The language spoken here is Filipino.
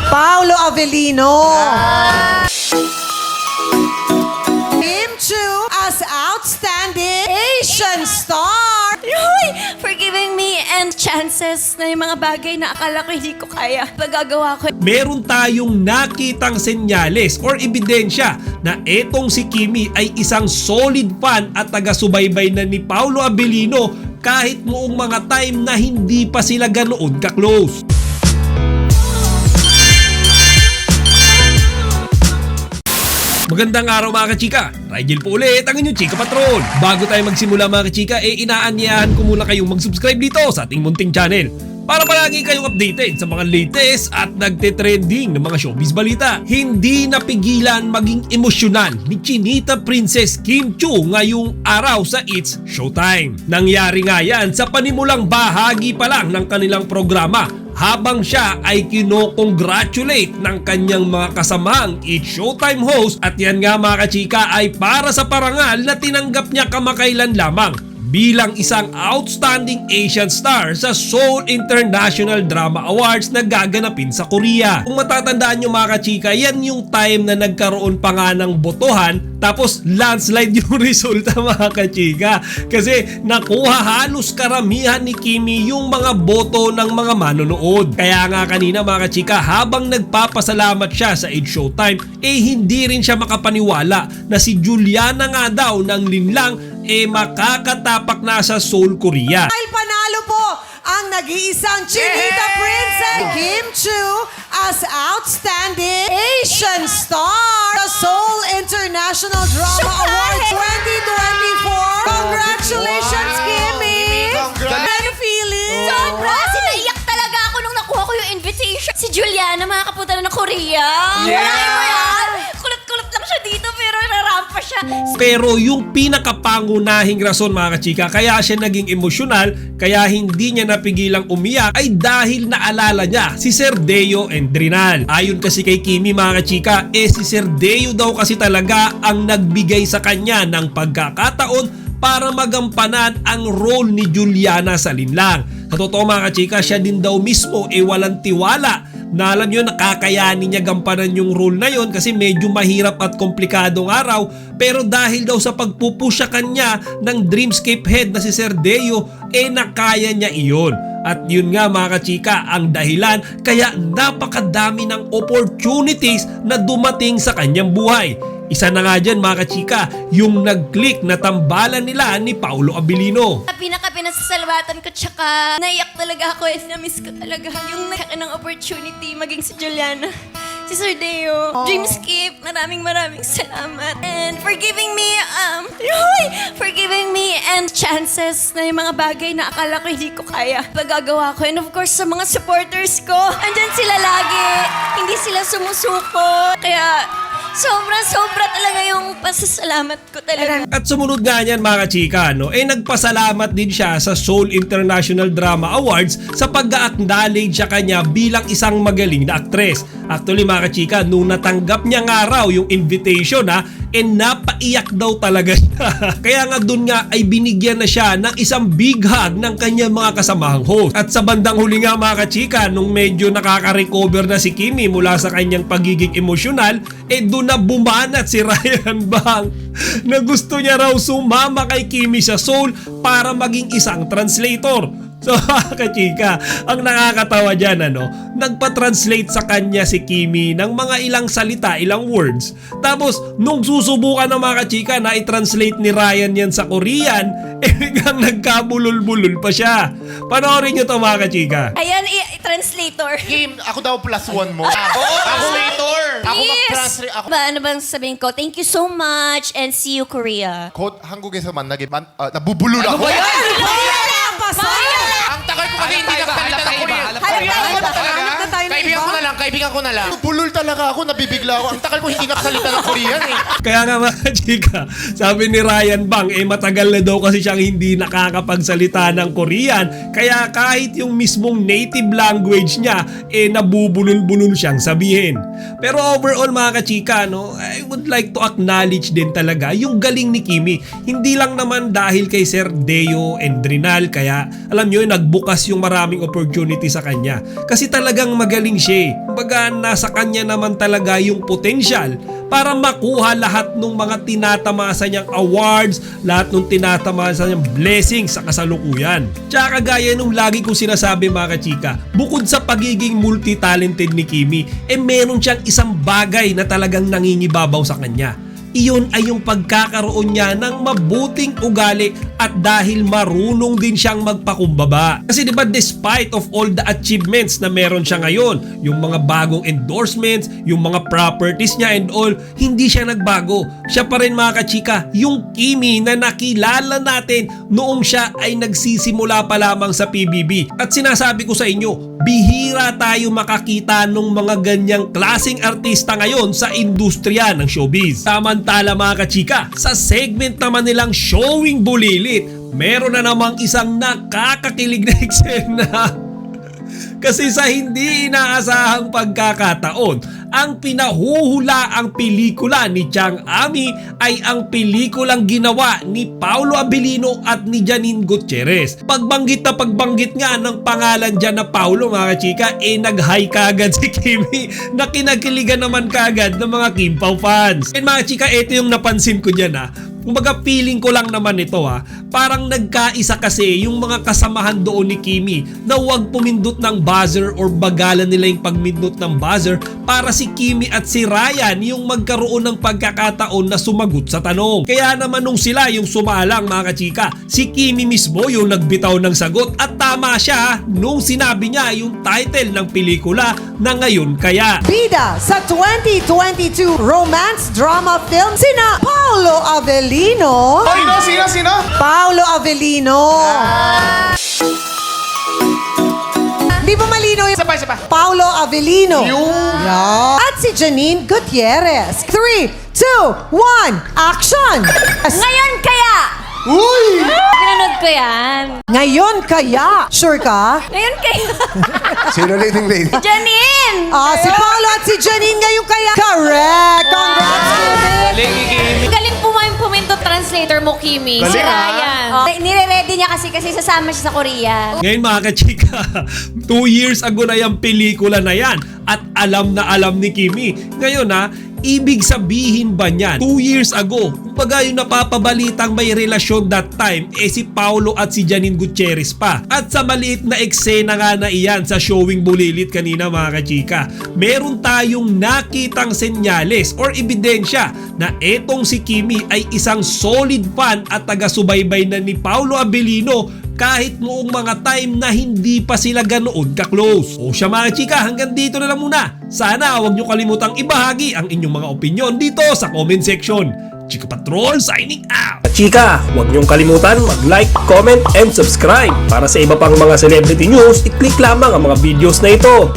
Paolo Avellino. Kim Chu as Outstanding Asian Star. Yoy! For giving me and chances na yung mga bagay na akala ko hindi ko kaya. Pagagawa ko. Meron tayong nakitang senyales or ebidensya na etong si Kimi ay isang solid fan at taga-subaybay na ni Paolo Avellino kahit noong mga time na hindi pa sila ganoon ka-close. Magandang araw mga kachika! Rigel po ulit ang inyong Chika Patrol! Bago tayo magsimula mga kachika, inaanyayahan ko muna kayong mag-subscribe dito sa ating munting channel para palagi kayong updated sa mga latest at nagte-trending ng mga showbiz balita. Hindi napigilan maging emosyonal ni Chinita Princess Kim Chu ngayong araw sa It's Showtime. Nangyari nga yan sa panimulang bahagi pa lang ng kanilang programa habang siya ay kino-congratulate ng kanyang mga kasamang It's Showtime host, at yan nga mga kachika ay para sa parangal na tinanggap niya kamakailan lamang bilang isang outstanding Asian star sa Seoul International Drama Awards na gaganapin sa Korea. Kung matatandaan nyo mga kachika, yan yung time na nagkaroon pa nga ng botohan tapos landslide yung resulta mga kachika. Kasi nakuha halos karamihan ni Kimi yung mga boto ng mga manonood. Kaya nga kanina mga kachika, habang nagpapasalamat siya sa It's Showtime, hindi rin siya makapaniwala na si Juliana nga daw ng linlang makakatapak na sa Seoul, Korea. Dahil panalo po ang nag-iisang Chinita Princess Kim Chu as Outstanding Asian Star sa Seoul International Drama Awards 2024. Congratulations, Kimmy! Congrats! How you feeling? Sobra! Sinaiyak talaga ako nung nakuha ko yung invitation. Si Juliana, makakapunta na ng Korea. Yeah! Kulot-kulot lang siya dito pero narampa siya. Pero yung pinakapangunahing rason mga kachika kaya siya naging emosyonal, kaya hindi niya napigilang umiyak ay dahil naalala niya si Sir Deo Endrinal. Ayon kasi kay Kimi mga kachika, si Sir Deo daw kasi talaga ang nagbigay sa kanya ng pagkakataon para magampanan ang role ni Juliana sa linlang. Sa totoo mga kachika, siya din daw mismo walang tiwala na alam nyo, nakakayanin niya gampanan yung role na yon kasi medyo mahirap at komplikadong araw, pero dahil daw sa pagpupusya kanya ng Dreamscape head na si Sir Deo, nakaya niya iyon. At yun nga mga kachika ang dahilan kaya napakadami ng opportunities na dumating sa kanyang buhay. Isa na nga dyan mga kachika, yung nag-click na tambalan nila ni Paolo Avellino. Pinakasasalwatan ko tsaka naiyak talaga ako and na-miss ko talaga yung nagkaka ng opportunity maging si Juliana. Si Sir Deo, Dreamscape, maraming salamat. And for giving me, for giving me and chances na yung mga bagay na akala ko hindi ko kaya. Pagagawa ko. And of course, sa mga supporters ko, andyan sila lagi. Hindi sila sumusuko. Kaya, sobra talaga yung pasasalamat ko talaga. At sumunod nga niyan mga kachika, nagpasalamat din siya sa Seoul International Drama Awards sa pag-acknowledge sa kanya bilang isang magaling na aktres. Actually mga kachika, nung natanggap niya nga raw yung invitation napaiyak daw talaga siya. Kaya nga dun nga ay binigyan na siya ng isang big hug ng kanyang mga kasamahang host. At sa bandang huli nga mga kachika, nung medyo nakaka-recover na si Kimi mula sa kanyang pagiging emosyonal, doon na bumanat si Ryan Bang na gusto niya raw sumama kay Kimi sa Seoul para maging isang translator. So kachika, ang nakakatawa dyan nagpa-translate sa kanya si Kimi ng mga ilang salita, ilang words. Tapos nung susubukan ng mga kachika na i-translate ni Ryan yan sa Korean, biglang nagkabulol-bulol pa siya. Panoorin nyo to mga kachika. Ayan, translator. Kim, ako daw +1 mo. Ako later. Ako mag-translate. Ako. Ano bang sabihin ko? Thank you so much and see you Korea. 곧 한국에서 만나게 nabubulol ako. Ang tagal ko kasi hindi nagsalita ng Korean. Kaibigan ko na lang. Bulol talaga ako, nabibigla ako. Ang tagal ko hindi nakasalita ng Korean Kaya nga mga chika, sabi ni Ryan Bang, matagal na daw kasi siyang hindi nakakapagsalita ng Korean. Kaya kahit yung mismong native language niya, nabubulol-bulol siyang sabihin. Pero overall mga kachika, I would like to acknowledge din talaga yung galing ni Kimi. Hindi lang naman dahil kay Sir Deo Endrinal, kaya alam nyo, nagbukas yung maraming opportunity sa kanya. Kasi talagang magaling siya. Kumbaga, nasa kanya naman talaga yung potential para makuha lahat ng mga tinatamasa niyang awards, lahat ng tinatamasa niyang blessings sa kasalukuyan. Tsaka gaya nung lagi kong sinasabi mga kachika, bukod sa pagiging multi-talented ni Kimi, meron siyang isang bagay na talagang nangingibabaw sa kanya. Iyon ay yung pagkakaroon niya ng mabuting ugali at dahil marunong din siyang magpakumbaba. Kasi diba despite of all the achievements na meron siya ngayon, yung mga bagong endorsements, yung mga properties niya and all, hindi siya nagbago. Siya pa rin mga kachika, yung Kimi na nakilala natin noong siya ay nagsisimula pa lamang sa PBB. At sinasabi ko sa inyo, bihira tayo makakita ng mga ganyang klaseng artista ngayon sa industriya ng showbiz. Samantala mga kachika, sa segment naman nilang Showing Bulilit, meron na namang isang nakakakilig na eksena. Kasi sa hindi inaasahang pagkakataon, ang pinahuhula ang pelikula ni Chang Ami ay ang pelikulang ginawa ni Paolo Abilino at ni Janine Gutierrez. Pagbanggit nga ng pangalan dyan na Paolo mga chika, nag-hi kagad si Kimi na kinagkiligan naman kagad ng mga Kim Pao fans. And mga chika, ito yung napansin ko dyan Kumbaga feeling ko lang naman ito parang nagkaisa kasi yung mga kasamahan doon ni Kimi na huwag pumindot ng buzzer or bagalan nila yung pagmindot ng buzzer para si Kimi at si Ryan yung magkaroon ng pagkakataon na sumagot sa tanong. Kaya naman nung sila yung sumalang mga kachika, si Kimi mismo yung nagbitaw ng sagot at tama siya nung sinabi niya yung title ng pelikula na Ngayon Kaya. Bida sa 2022 romance drama film sina Paolo Avellino. Oy, no, sino? Paolo Avellino. Di ba malino yung Isa pa. Paolo Avellino? Yung- Yeah. At si Janine Gutierrez. 3, 2, 1, action! Ngayon kaya! Uy! Pinanood ko yan. Ngayon kaya, sure ka? Ngayon kaya. Sino leading lady? Janine! Si Paolo at si Janine ngayon kaya. Correct! Congrats, Kimi! Galing pumindot translator mo, Kimi. Galing, Si Ryan. Nire-ready niya kasi sasama siya sa Korea. Ngayon mga kachika, 2 years ago na yung pelikula na yan at alam na alam ni Kimi. Ngayon ibig sabihin ba niyan 2 years ago, kumbaga yung napapabalitang may relasyon that time si Paolo at si Janine Gutierrez pa. At sa maliit na eksena nga na iyan sa Showing Bulilit kanina mga kachika, meron tayong nakitang senyales or ebidensya na etong si Kimi ay isang solid fan at taga-subaybay na ni Paolo Abilino kahit noong mga time na hindi pa sila ganoon ka-close. O siya mga chika, hanggang dito na lang muna. Sana huwag nyo kalimutang ibahagi ang inyong mga opinion dito sa comment section. Chika Patrol signing out! Chika, huwag niyong kalimutan mag-like, comment, and subscribe. Para sa iba pang mga celebrity news, i-click lamang ang mga videos na ito.